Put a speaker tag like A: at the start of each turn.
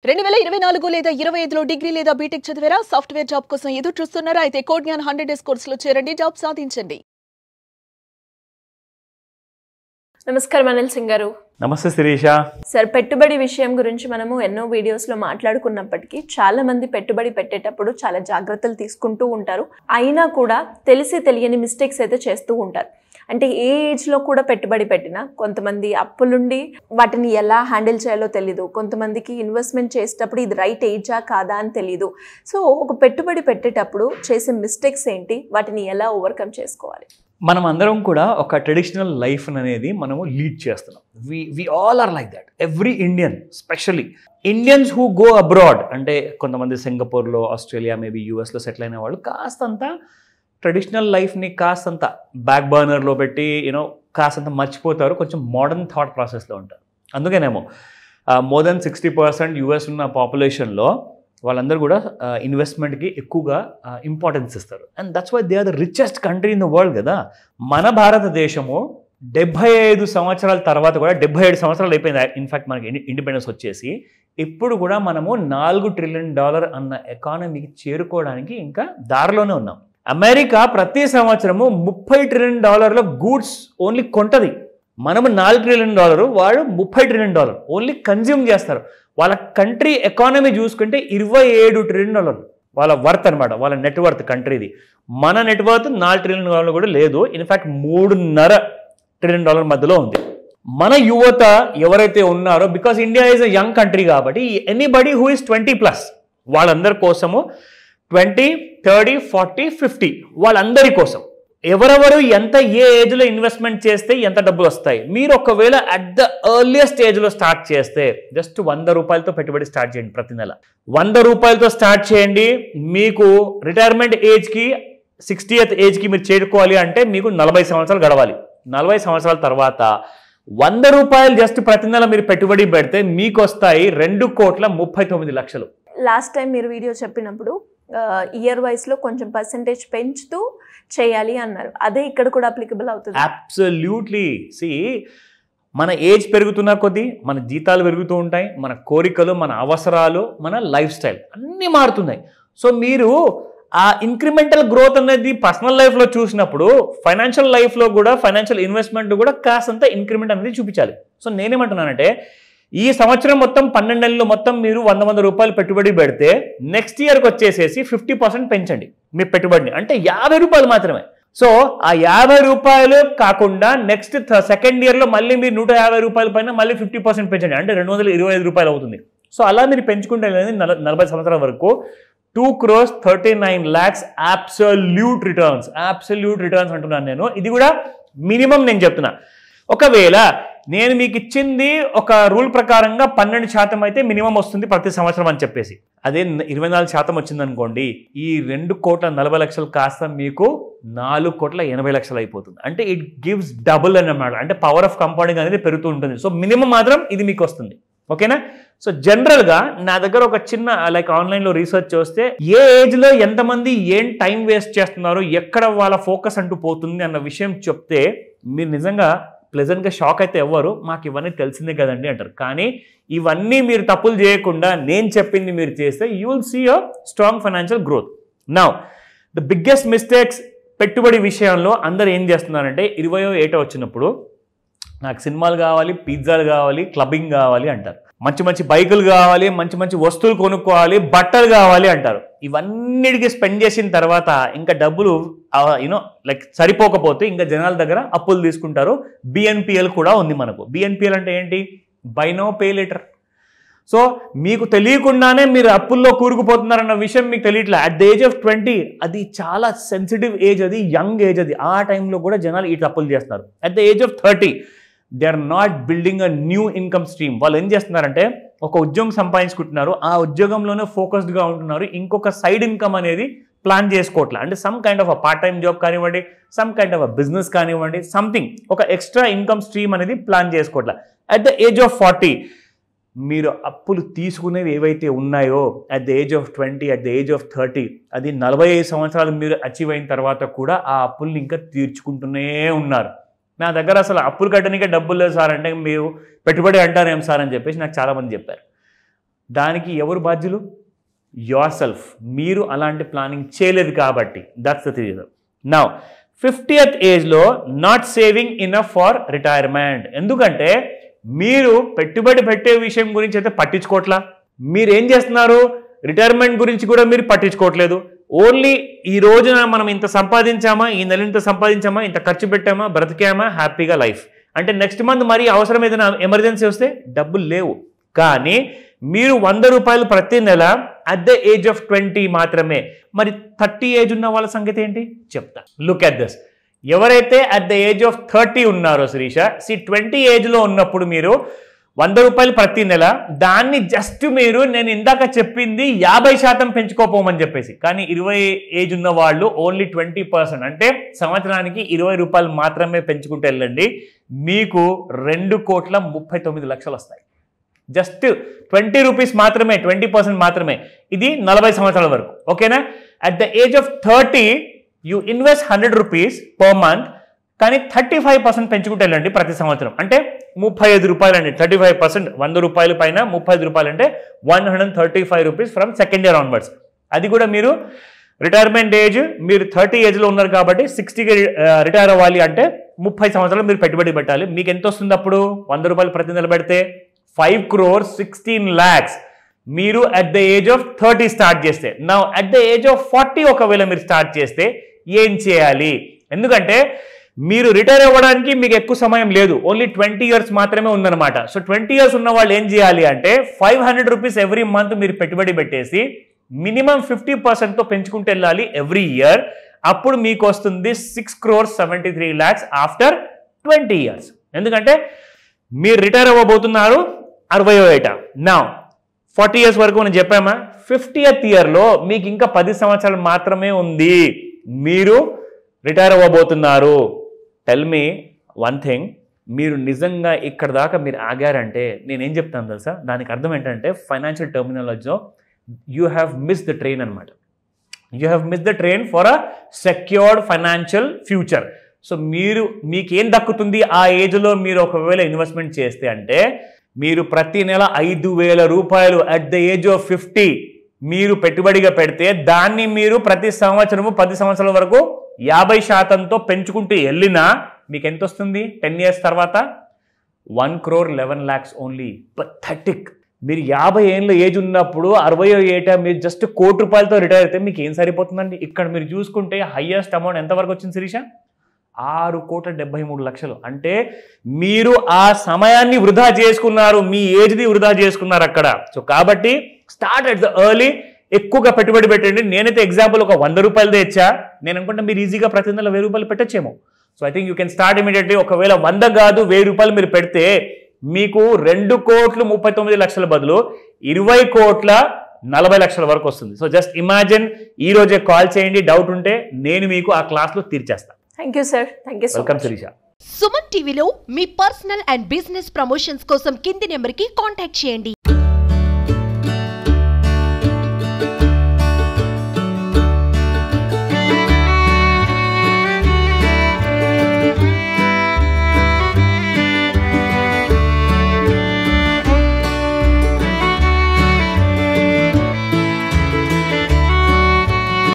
A: 2024 లేదా 25లో డిగ్రీ లేదా బీటెక్ చదివారా? సాఫ్ట్వేర్ జాబ్ కోసం ఎదురు చూస్తున్నారా? అయితే కోడ్ జ్ఞాన్ 100 డేస్ కోర్సులో చేరండి, జాబ్ సాధించండి.
B: నమస్కారం అనిల్ సింగ్ గారు.
C: నమస్తే శిరీష.
B: సార్, పెట్టుబడి విషయం గురించి మనము ఎన్నో వీడియోస్లో మాట్లాడుకున్నప్పటికీ చాలా మంది పెట్టుబడి పెట్టేటప్పుడు చాలా జాగ్రత్తలు తీసుకుంటూ ఉంటారు. అయినా కూడా తెలిసి తెలియని మిస్టేక్స్ అయితే చేస్తూ ఉంటారు. అంటే ఏ ఏజ్లో కూడా పెట్టుబడి పెట్టినా కొంతమంది అప్పులుండి వాటిని ఎలా హ్యాండిల్ చేయాలో తెలీదు, కొంతమందికి ఇన్వెస్ట్మెంట్ చేసేటప్పుడు ఇది రైట్ ఏజా కాదా అని తెలీదు. సో ఒక పెట్టుబడి పెట్టేటప్పుడు చేసే మిస్టేక్స్ ఏంటి, వాటిని ఎలా ఓవర్కమ్ చేసుకోవాలి?
C: మనం అందరం కూడా ఒక ట్రెడిషనల్ లైఫ్ అనేది మనము లీడ్ చేస్తున్నాం. We all are like that. Every Indian, specially Indians who go abroad, అంటే కొంతమంది సింగపూర్లో, ఆస్ట్రేలియా, మేబీ యూఎస్లో సెటిల్ అయిన వాళ్ళు కాస్తంత ట్రెడిషనల్ లైఫ్ని కాస్తంత బ్యాక్ బర్నర్లో పెట్టి కాస్తంత మర్చిపోతారు, కొంచెం మోడర్న్ థాట్ ప్రాసెస్లో ఉంటారు. అందుకేనేమో మోర్ దెన్ 60% యూఎస్ ఉన్న పాపులేషన్లో వాళ్ళందరూ కూడా ఇన్వెస్ట్మెంట్కి ఎక్కువగా ఇంపార్టెన్స్ ఇస్తారు. And that's why they are the richest country in the world కదా. మన భారతదేశము 75 సంవత్సరాల తర్వాత కూడా, 77 సంవత్సరాలు అయిపోయింది ఇన్ఫ్యాక్ట్ మనకి ఇండిపెండెన్స్ వచ్చేసి, ఇప్పుడు కూడా మనము $4 ట్రిలియన్ అన్న ఎకానమీకి చేరుకోవడానికి ఇంకా దారిలోనే ఉన్నాం. అమెరికా ప్రతి సంవత్సరము $30 ట్రిలియన్ గూడ్స్ ఓన్లీ కొంటది. మనము $4 ట్రిలియన్, వాళ్ళు $30 ట్రిలియన్ ఓన్లీ కన్జ్యూమ్ చేస్తారు. వాళ్ళ కంట్రీ ఎకానమీ చూసుకుంటే $27 ట్రిలియన్ వాళ్ళ వర్త్ అనమాట, వాళ్ళ నెట్వర్త్ కంట్రీది. మన నెట్వర్త్ $4 ట్రిలియన్ కూడా లేదు, ఇన్ఫ్యాక్ట్ $3.5 ట్రిలియన్ మధ్యలో ఉంది. మన యువత ఎవరైతే ఉన్నారో, because India is a young country కాబట్టి, ఎనీబడి హూ ఇస్ 20+ వాళ్ళందరి కోసము 20, 30, 40, 50 వాళ్ళందరి కోసం ఎవరెవరు ఎంత ఏ ఏజ్లో ఇన్వెస్ట్మెంట్ చేస్తే ఎంత డబ్బులు వస్తాయి. మీరు ఒకవేళ అట్ ద ఎర్లియస్ట్ ఏజ్లో స్టార్ట్ చేస్తే జస్ట్ $100 పెట్టుబడి స్టార్ట్ చేయండి. ప్రతి నెల $100 స్టార్ట్ చేయండి. మీకు రిటైర్మెంట్ ఏజ్కి 60th ఏజ్కి మీరు చేరుకోవాలి అంటే మీకు 40 సంవత్సరాలు గడవాలి. 40 సంవత్సరాల తర్వాత $100 జస్ట్ ప్రతి నెల మీరు పెట్టుబడి పెడితే మీకు వస్తాయి $2,39,00,000.
B: లాస్ట్ టైం మీరు వీడియో చెప్పినప్పుడు ఇయర్ వైస్లో కొంచెం పర్సెంటేజ్ పెంచుతూ చేయాలి అన్నారు. అదే ఇక్కడ కూడా అప్లికబుల్ అవుతుంది?
C: అబ్సల్యూట్లీ. సి, మన ఏజ్ పెరుగుతున్న కొద్దీ మన జీతాలు పెరుగుతూ ఉంటాయి, మన కోరికలు, మన అవసరాలు, మన లైఫ్ స్టైల్ అన్నీ మారుతున్నాయి. సో మీరు ఆ ఇంక్రిమెంటల్ గ్రోత్ అనేది పర్సనల్ లైఫ్లో చూసినప్పుడు ఫైనాన్షియల్ లైఫ్లో కూడా, ఫైనాన్షియల్ ఇన్వెస్ట్మెంట్ కూడా కాస్తంత ఇంక్రిమెంట్ అనేది చూపించాలి. సో నేనేమంటున్నానంటే, ఈ సంవత్సరం మొత్తం 12 నెలలు మొత్తం మీరు $100 పెట్టుబడి పెడితే నెక్స్ట్ ఇయర్కి వచ్చేసేసి 50% పెంచండి మీ పెట్టుబడిని, అంటే $50 మాత్రమే. సో ఆ $50 కాకుండా నెక్స్ట్ సెకండ్ ఇయర్లో మళ్ళీ మీరు $150 పైన మళ్ళీ 50% పెంచండి, అంటే $225 అవుతుంది. సో అలా మీరు పెంచుకుంటే 40 సంవత్సరాల వరకు $2,39,00,000 అబ్సల్యూట్ రిటర్న్స్ అంటున్నాను నేను. ఇది కూడా మినిమం నేను చెప్తున్నా. ఒకవేళ నేను మీకు ఇచ్చింది ఒక రూల్ ప్రకారంగా 12% అయితే మినిమం వస్తుంది ప్రతి సంవత్సరం అని చెప్పేసి, అదే 24% వచ్చింది అనుకోండి, ఈ $2,40,00,000 కాస్త మీకు $4,80,00,000 అయిపోతుంది. అంటే ఇట్ గివ్స్ డబుల్ అన్నమాట. అంటే పవర్ ఆఫ్ కంపౌండింగ్ అనేది పెరుగుతూ ఉంటుంది. సో మినిమం మాత్రం ఇది మీకు వస్తుంది. ఓకేనా? సో జనరల్గా నా దగ్గర ఒక చిన్న ఆన్లైన్లో రీసెర్చ్ చేస్తే ఏ ఏజ్లో ఎంతమంది ఏం టైం వేస్ట్ చేస్తున్నారు, ఎక్కడ వాళ్ళ ఫోకస్ అంటూ పోతుంది అన్న విషయం చెప్తే మీరు నిజంగా ప్లెజెంట్గా షాక్ అయితే ఎవ్వరు, మాకు ఇవన్నీ తెలిసిందే కదండి అంటారు. కానీ ఇవన్నీ మీరు తప్పులు చేయకుండా నేను చెప్పింది మీరు చేస్తే you will see a strong financial growth. Now the biggest mistakes పెట్టుబడి విషయంలో అందరు ఏం చేస్తున్నారంటే, 20వ ఏట వచ్చినప్పుడు నాకు సినిమాలు కావాలి, పిజ్జాలు కావాలి, క్లబ్బింగ్ కావాలి అంటారు, మంచి మంచి బైకులు కావాలి, మంచి మంచి వస్తువులు కొనుక్కోవాలి, బట్టలు కావాలి అంటారు. ఇవన్నిటికీ స్పెండ్ చేసిన తర్వాత ఇంకా డబ్బులు సరిపోకపోతే ఇంకా జనాల దగ్గర అప్పులు తీసుకుంటారు. బిఎన్పిఎల్ కూడా ఉంది మనకు. బిఎన్పిఎల్ అంటే ఏంటి? Buy now pay later. So మీకు తెలియకుండానే మీరు అప్పుల్లో కూరుకుపోతున్నారన్న విషయం మీకు తెలియట్లే. అట్ ద ఏజ్ ఆఫ్ 20 అది చాలా సెన్సిటివ్ ఏజ్, అది యంగ్ ఏజ్, అది ఆ టైంలో కూడా జనాలు ఈ అప్పులు చేస్తున్నారు. At the age of 30 they are not building a new income stream. వాళ్ళు ఏం చేస్తున్నారంటే ఒక ఉద్యోగం సంపాదించుకుంటున్నారు, ఆ ఉద్యోగంలోనే ఫోకస్డ్గా ఉంటున్నారు, ఇంకొక సైడ్ ఇన్కమ్ అనేది ప్లాన్ చేసుకోవట్లే. అంటే some kind of a part time job కానివ్వండి, some kind of a business కానివ్వండి, సంథింగ్ ఒక ఎక్స్ట్రా ఇన్కమ్ స్ట్రీమ్ అనేది ప్లాన్ చేసుకోవట్లే. అట్ ద ఏజ్ ఆఫ్ 40 మీరు అప్పులు తీసుకునేవి ఏవైతే ఉన్నాయో at the age of 20, at the age of 30, అది 45 సంవత్సరాలు మీరు అచీవ్ అయిన తర్వాత కూడా ఆ అప్పుల్ని ఇంకా తీర్చుకుంటూనే ఉన్నారు. నా దగ్గర అసలు అప్పులు కట్టడానికే డబ్బులు లేదు సార్ అంటే మీరు పెట్టుబడి అంటారేం సార్ అని చెప్పేసి నాకు చాలామంది చెప్పారు. దానికి ఎవరు బాధ్యులు? Your self. మీరు అలాంటి ప్లానింగ్ చేయలేదు కాబట్టి. That's the reason. Now 50th ఏజ్లో not saving enough for retirement. ఎందుకంటే మీరు పెట్టుబడి పెట్టే విషయం గురించి అయితే పట్టించుకోవట్లా. మీరు ఏం చేస్తున్నారు? రిటైర్మెంట్ గురించి కూడా మీరు పట్టించుకోవట్లేదు. ఓన్లీ ఈ రోజున మనం ఇంత సంపాదించామా, ఈ నెల ఇంత సంపాదించామా, ఇంత ఖర్చు పెట్టామా, బ్రతికామా, హ్యాపీగా లైఫ్. అంటే నెక్స్ట్ మంత్ మరి అవసరం ఏదైనా ఎమర్జెన్సీ వస్తే డబ్బులు లేవు. కానీ మీరు 100 రూపాయలు ప్రతి నెల అట్ ద ఏజ్ ఆఫ్ 20 మాత్రమే. మరి 30 ఏజ్ ఉన్న వాళ్ళ సంగతి ఏంటి చెప్తా. Look at this. ఎవరైతే అట్ ద ఏజ్ ఆఫ్ 30 ఉన్నారో శిరీష, 20 ఏజ్లో ఉన్నప్పుడు మీరు 100 రూపాయలు ప్రతి నెల, దాన్ని జస్ట్ మీరు నేను ఇందాక చెప్పింది 50% పెంచుకోపోమని చెప్పేసి. కానీ 20 ఏజ్ ఉన్న వాళ్ళు ఓన్లీ 20%, అంటే సంవత్సరానికి 20 రూపాయలు మాత్రమే పెంచుకుంటూ వెళ్ళండి. మీకు 2,39,00,000 వస్తాయి. జస్ట్ 20 రూపీస్ మాత్రమే, 20% మాత్రమే. ఇది 40 సంవత్సరాల వరకు. ఓకేనా? At the age of 30 you invest 100 rupees per month, కానీ 35% పెంచుకుంటూ వెళ్ళండి ప్రతి సంవత్సరం. అంటే 35 రూపాయలు అండి. 35%, 100 రూపాయల పైన 35 రూపాయలు అంటే 135 rupees from second year onwards. అది కూడా మీరు రిటైర్మెంట్ ఏజ్ మీరు 30 ఏజ్లో ఉన్నారు కాబట్టి 60కి రిటైర్ అవ్వాలి అంటే 30 సంవత్సరాలు మీరు పెట్టుబడి పెట్టాలి. మీకు ఎంత వస్తుంది అప్పుడు? 100 రూపాయలు ప్రతి నెల పెడితే 5,16,00,000. మీరు at the age of 30 start చేస్తే. Now at the age of 40 ఒకవేళ మీరు స్టార్ట్ చేస్తే ఏం చేయాలి? ఎందుకంటే మీరు రిటైర్ అవ్వడానికి మీకు ఎక్కువ సమయం లేదు. ఓన్లీ 20 ఇయర్స్ మాత్రమే ఉందన్నమాట. సో 20 ఇయర్స్ ఉన్న వాళ్ళు ఏం చేయాలి అంటే 500 రూపీస్ ఎవ్రీ మంత్ మీరు పెట్టుబడి పెట్టేసి మినిమం 50%తో పెంచుకుంటూ వెళ్ళాలి ఎవ్రీ ఇయర్. అప్పుడు మీకు వస్తుంది 6,73,00,000 ఆఫ్టర్ 20 ఇయర్స్. ఎందుకంటే మీరు రిటైర్ అవ్వబోతున్నారు 60వ ఏట. నా 40 ఇయర్స్ వరకు నేను చెప్పామా? 50th ఇయర్లో మీకు ఇంకా 10 సంవత్సరాలు మాత్రమే ఉంది. మీరు రిటైర్ అవ్వబోతున్నారు. టెల్ మీ వన్ థింగ్, మీరు నిజంగా ఇక్కడ దాకా మీరు ఆగారంటే నేనేం చెప్తాను తెలుసా? దానికి అర్థం ఏంటంటే ఫైనాన్షియల్ టర్మినాలజీలో you have miss the train అనమాట. You have miss the train for a secured financial future. So మీకేం దక్కుతుంది ఆ ఏజ్లో మీరు ఒకవేళ ఇన్వెస్ట్మెంట్ చేస్తే అంటే మీరు ప్రతి నెల 5,000 రూపాయలు అట్ ద ఏజ్ ఆఫ్ 50 మీరు పెట్టుబడిగా పెడితే దాన్ని మీరు ప్రతి సంవత్సరము 10 సంవత్సరాల వరకు 50%తో పెంచుకుంటూ వెళ్ళినా మీకు ఎంత వస్తుంది 10 ఇయర్స్ తర్వాత? 1,11,00,000 ఓన్లీ. పథెటిక్. మీరు 50 ఏళ్ళ ఏజ్ ఉన్నప్పుడు 60వ ఏట మీరు జస్ట్ 1 కోటి రూపాయలతో రిటైర్ అయితే మీకు ఏం సరిపోతుందండి? ఇక్కడ మీరు చూసుకుంటే హైయెస్ట్ అమౌంట్ ఎంతవరకు వచ్చింది శిరీష? 6,73,00,000. అంటే మీరు ఆ సమయాన్ని వృధా చేసుకున్నారు, మీ ఏజ్ని వృధా చేసుకున్నారు అక్కడ. సో కాబట్టి స్టార్ట్ అట్ ద ఎర్లీ. ఎక్కువగా పెట్టుబడి పెట్టండి. నేనైతే ఎగ్జాంపుల్ ఒక 100 రూపాయలు తెచ్చా, నేను అనుకుంటా మీరు ఈజీగా ప్రతి నెల 1000 రూపాయలు పెట్టచ్చేమో. So I think you can start immediately. ఒకవేళ 100 కాదు 1000 రూపాయలు మీరు పెడితే మీకు 2,39,00,000 బదులు 20,40,00,000 వరకు వస్తుంది. So just imagine. ఈ రోజే కాల్ చేయండి, డౌట్ ఉంటే నేను మీకు ఆ క్లాస్లో తీర్చేస్తాను.
B: Thank you sir. Thank you so much.
C: Welcome Sirisha.
D: Suman టీవీలో మీ పర్సనల్ అండ్ బిజినెస్ ప్రమోషన్స్ కోసం కింది నెంబర్కి కాంటాక్ట్ చేయండి.